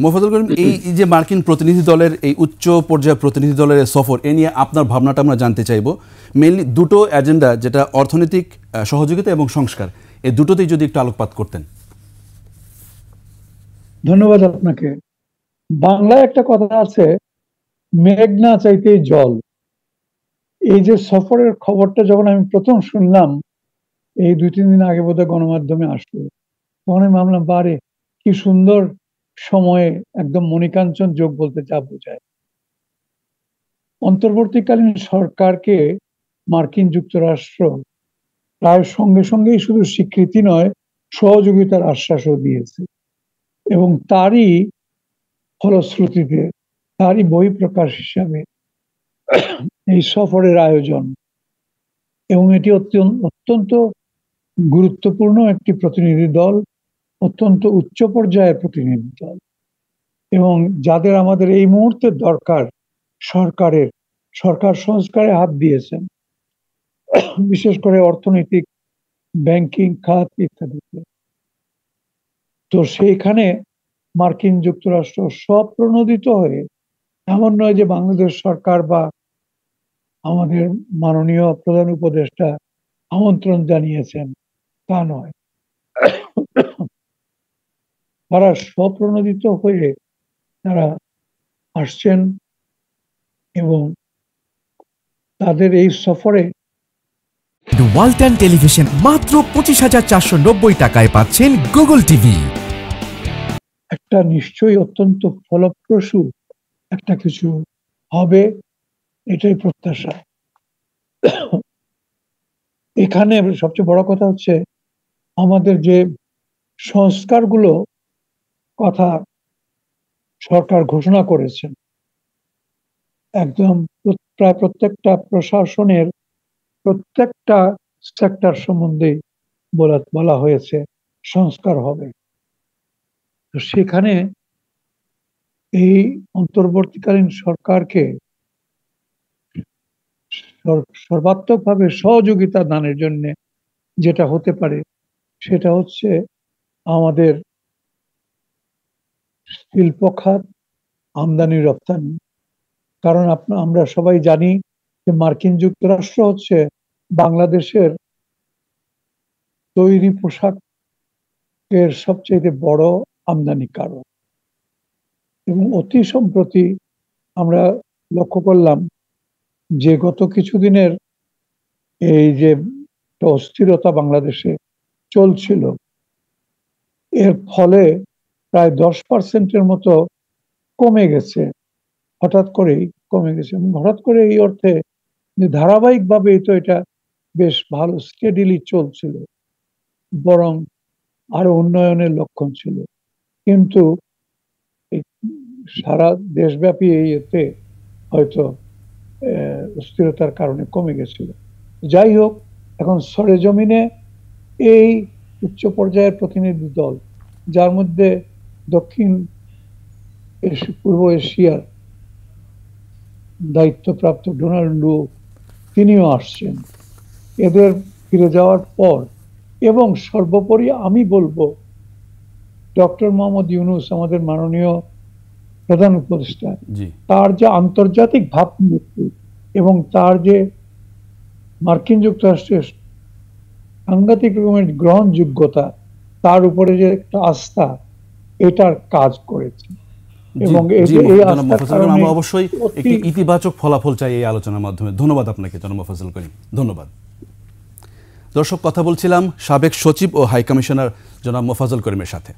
মোফাজ্জল করিম, এই যে মার্কিন প্রতিনিধি দলের এই উচ্চ পর্যায়ের প্রতিনিধি দলের সফর, এ নিয়ে আপনার ভাবনাটা আমরা জানতে চাইব। মেইনলি দুটো এজেন্ডা, যেটা অর্থনৈতিক সহযোগিতা এবং সংস্কার, এই দুটোতেই যদি একটু আলোকপাত করতেন। ধন্যবাদ আপনাকে। বাংলায় একটা কথা আছে, মেঘ না চাইতেই জল। এই যে সফরের খবরটা যখন আমি প্রথম শুনলাম, এই 2-3 দিন আগে বোধহয় গণমাধ্যমে আসলো, তখন আমি ভাবলাম বারে কি সুন্দর সময়ে একদম মণিকাঞ্চন যোগ বলতে যা বোঝায়। অন্তর্বর্তীকালীন সরকারকে মার্কিন যুক্তরাষ্ট্র প্রায় সঙ্গে সঙ্গেই শুধু স্বীকৃতি নয়, সহযোগিতার আশ্বাসও দিয়েছে, এবং তারই ফলশ্রুতিতে, তারই বহিঃপ্রকাশ হিসাবে এই সফরের আয়োজন। এবং এটি অত্যন্ত গুরুত্বপূর্ণ একটি প্রতিনিধি দল, অত্যন্ত উচ্চ পর্যায়ের প্রতিনিধি দল, এবং যাদের আমাদের এই মুহূর্তে দরকার। সরকার সংস্কারে হাত দিয়েছেন, বিশেষ করে অর্থনৈতিক, ব্যাংকিং খাত ইত্যাদিতে। তো সেইখানে মার্কিন যুক্তরাষ্ট্র স্বপ্রণোদিত হয়ে, এমন নয় যে বাংলাদেশ সরকার বা আমাদের মাননীয় প্রধান উপদেষ্টা আমন্ত্রণ জানিয়েছেন, তা নয়। তারা স্বপ্রণোদিত হয়ে তারা আসছেন, এবং তাদের এই সফরে ওয়ালটন টেলিভিশন মাত্র 25,490 টাকায় পাচ্ছেন গুগল টিভি। একটা নিশ্চয়ই অত্যন্ত ফলপ্রসূ একটা কিছু হবে, এটাই প্রত্যাশা। এখানে সবচেয়ে বড় কথা হচ্ছে আমাদের যে সংস্কারগুলো কথা সরকার ঘোষণা করেছেন, একদম প্রায় প্রত্যেকটা প্রশাসনের প্রত্যেকটা সেক্টর সম্বন্ধে বলা হয়েছে সংস্কার হবে। তো সেখানে এই অন্তর্বর্তীকালীন সরকারকে সর্বাত্মকভাবে সহযোগিতা দানের জন্য যেটা হতে পারে, সেটা হচ্ছে আমাদের শিল্প খাত, আমদানি রপ্তানি। কারণ আমরা সবাই জানি যে মার্কিন যুক্তরাষ্ট্র হচ্ছে বাংলাদেশের তৈরি পোশাকের সবচেয়ে বড় আমদানিকারক। এবং অতি সম্প্রতি আমরা লক্ষ্য করলাম যে গত কিছুদিনের এই যে অস্থিরতা বাংলাদেশে চলছিল, এর ফলে প্রায় 10% মতো কমে গেছে, হঠাৎ করেই কমে গেছে। হঠাৎ করে এই অর্থে যে ধারাবাহিকভাবেই তো এটা বেশ ভালো স্টেডিলি চলছিল, বরং আরো উন্নয়নের লক্ষণ ছিল। কিন্তু সারা দেশব্যাপী এই এতে হয়তো অস্থিরতার কারণে কমে গেছিল। যাই হোক, এখন সরেজমিনে এই উচ্চ পর্যায়ের প্রতিনিধি দল, যার মধ্যে দক্ষিণ পূর্ব এশিয়ার দায়িত্বপ্রাপ্ত ডোনাল্ড লু, তিনিও আসছেন। এদের ফিরে যাওয়ার পর, এবং সর্বোপরি আমি বলবো ডক্টর মোহাম্মদ ইউনূস, আমাদের মাননীয় প্রধান উপদেষ্টা, তার যে আন্তর্জাতিক ভাবমূর্তি এবং তার যে মার্কিন যুক্তরাষ্ট্রের সাংঘাতিক রকমের গ্রহণযোগ্যতা, তার উপরে যে একটা আস্থা, এটার কাজ করেছে। এবং আমরা অবশ্যই একটি ইতিবাচক ফলাফল চাই এই আলোচনার মাধ্যমে। ধন্যবাদ আপনাকে জনাব মোফাজ্জল করিম, ধন্যবাদ। দর্শক, কথা বলছিলাম সাবেক সচিব ও হাই কমিশনার জনাব মোফাজ্জল করিমের সাথে।